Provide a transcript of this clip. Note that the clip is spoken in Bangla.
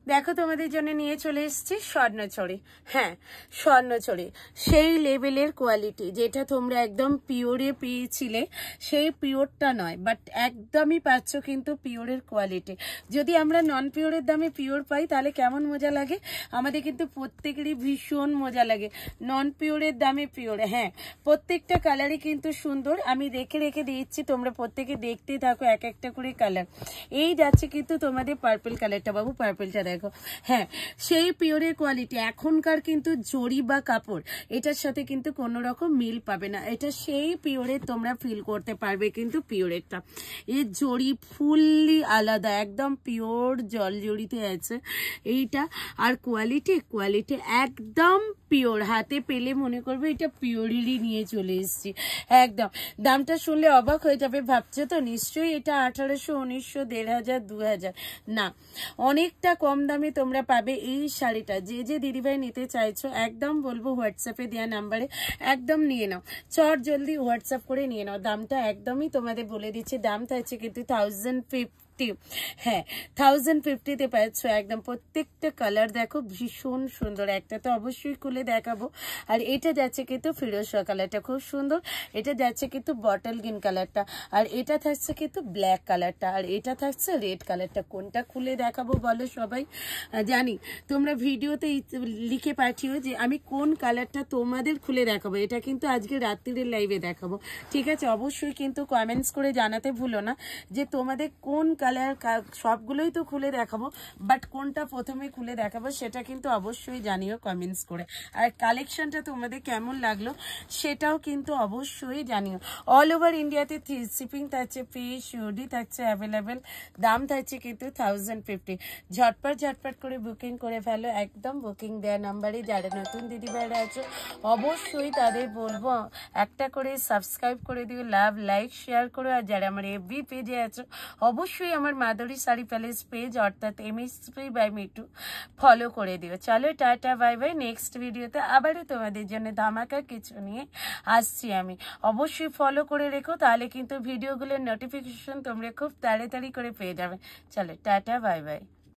দেখো তোমাদের জন্য নিয়ে চলে এসেছি স্বর্ণচড়ি। হ্যাঁ, স্বর্ণচড়ি সেই লেভেলের কোয়ালিটি যেটা তোমরা একদম পিওরে পেয়েছিলে, সেই পিওরটা নয়, বাট একদমই পাচ্ছ কিন্তু পিওরের কোয়ালিটি। যদি আমরা নন পিওরের দামে পিওর পাই তাহলে কেমন মজা লাগে, আমাদের কিন্তু প্রত্যেকেরই ভীষণ মজা লাগে। নন পিওরের দামে পিওর, হ্যাঁ প্রত্যেকটা কালারই কিন্তু সুন্দর। আমি রেখে রেখে দিচ্ছি, তোমরা প্রত্যেকে দেখতে থাকো এক একটা করে কালার। এই যাচ্ছে কিন্তু তোমাদের পার্পল কালারটা, বাবু পার্পলটা দেখো। হ্যাঁ, সেই পিওরের কোয়ালিটি। এখনকার কিন্তু জরি বা কাপড় এটার সাথে কিন্তু কোনো রকম মিল পাবে না। এটা সেই পিওরের তোমরা ফিল করতে পারবে কিন্তু পিওরেরটা। এই জরি ফুললি আলাদা, একদম পিওর জল জড়িতে আছে এইটা। আর কোয়ালিটি একদম পিওর, হাতে পেলে মনে করবে এটা পিওরেরই নিয়ে চলে এসেছি একদম। দামটা শুনলে অবাক হয়ে যাবে, ভাবছো তো নিশ্চয়ই এটা 1800, 1900, 1500, 2000 না, অনেকটা কম দামে তোমরা পাবে এই শাড়িটা। যে দিদিভাই নিতে চাইছো একদম বলবো হোয়াটসঅ্যাপে দেওয়া নাম্বারে একদম নিয়ে নাও, চট জলদি হোয়াটসঅ্যাপ করে নিয়ে নাও। দামটা একদমই তোমাদের বলে দিচ্ছি, দাম থাকছে কিন্তু 1050। হ্যাঁ 1050-তে পাচ্ছ একদম। প্রত্যেকটা কালার দেখো ভীষণ সুন্দর, একটা তো অবশ্যই খুলে দেখাবো। আর এটা যাচ্ছে কিন্তু ফিরোজা কালারটা খুব সুন্দর, এটা যাচ্ছে কিন্তু বটল গ্রিন কালারটা, আর এটা থাকছে কিন্তু ব্ল্যাক কালারটা, আর এটা থাকছে রেড কালারটা। কোনটা খুলে দেখাবো বলো সবাই? জানি তোমরা ভিডিওতে লিখে পাঠিও যে আমি কোন কালারটা তোমাদের খুলে দেখাবো। এটা কিন্তু আজকে রাত্রির লাইভে দেখাবো, ঠিক আছে? অবশ্যই কিন্তু কমেন্টস করে জানাতে ভুলো না যে তোমাদের কোন কালার। সবগুলোই তো খুলে দেখাবো, বাট কোনটা প্রথমে খুলে দেখাবো সেটা কিন্তু অবশ্যই জানিও কমেন্টস করে। আর কালেকশনটা তোমাদের কেমন লাগলো সেটাও কিন্তু অবশ্যই জানিও। অল ওভার ইন্ডিয়াতে শিপিং থাকছে, ফ্রি শিওরডি থাকছে অ্যাভেলেবেল। দাম থাকছে কিন্তু 1050। ঝটপট করে বুকিং করে ফেলো একদম। বুকিং দেওয়া নাম্বারে যারা নতুন দিদিভাইরা আছো অবশ্যই তাদের বলবো একটা করে সাবস্ক্রাইব করে দিও, লাভ লাইক শেয়ার করো। আর যারা আমার এফবি পেজে আছো অবশ্যই আমার মাধুরী শাড়ি প্যালেস পেজ অর্থাৎ এমএসপি বাই মিটু ফলো করে দিও। চলো টাটা বাই বাই। নেক্সট ভিডিওতে আবারও তোমাদের জন্য ধামাকা কিছু নিয়ে আসছি আমি। অবশ্যই ফলো করে রেখো, তাহলে কিন্তু ভিডিওগুলোর নোটিফিকেশন তোমরা খুব তাড়াতাড়ি করে পেয়ে যাবে। চলো টাটা বাই বাই।